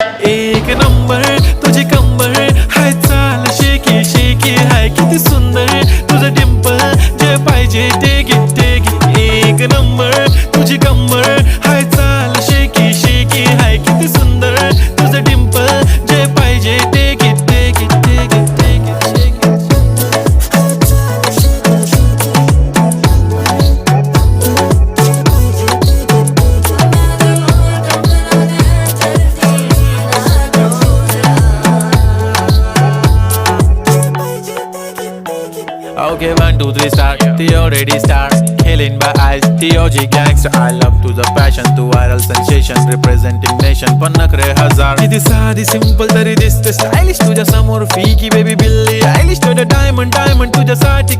एक नंबर तुझी कंबर हाय, चाल शेकी शेकी हाय, किती सुंदर तुझं डिंपल, जे पाहिजे ते घे ते घे. एक नंबर तुझी कंबर हाय, चाल शेकी शेकी हाय, किती सुंदर तुझं डिंपल, जे पाहिजे ते घे ते घे ते घे ते घे. Okay, 1, 2, 3 start. The already start. Killing by eyes. The OG gangster. I love to the passion, to viral sensation, representing nation. पन्नकरे हजार. किती साधी simple तरी दिसते stylish तुझ्या समोर. फीकी baby बिल्ली. Stylish to the diamond तुझ्यासाठी.